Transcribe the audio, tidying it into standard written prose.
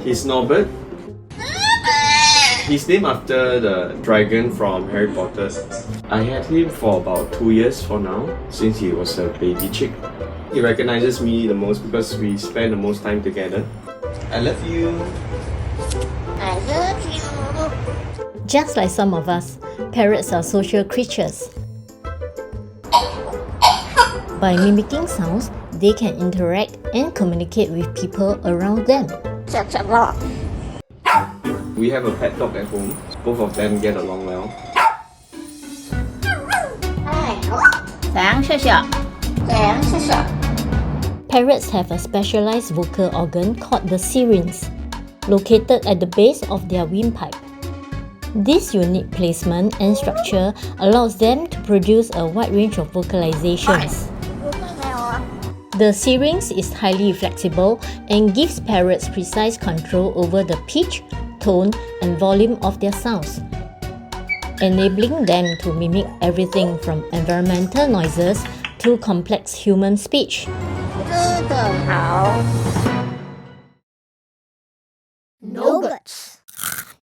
He's Norbert. He's named after the dragon from Harry Potter. I had him for about 2 years for now, since he was a baby chick. He recognizes me the most because we spend the most time together. I love you. I love you. Just like some of us, parrots are social creatures. By mimicking sounds, they can interact and communicate with people around them. We have a pet dog at home. Both of them get along well. Parrots have a specialized vocal organ called the syrinx, located at the base of their windpipe. This unique placement and structure allows them to produce a wide range of vocalizations. The syrinx is highly flexible and gives parrots precise control over the pitch, tone, and volume of their sounds, enabling them to mimic everything from environmental noises to complex human speech.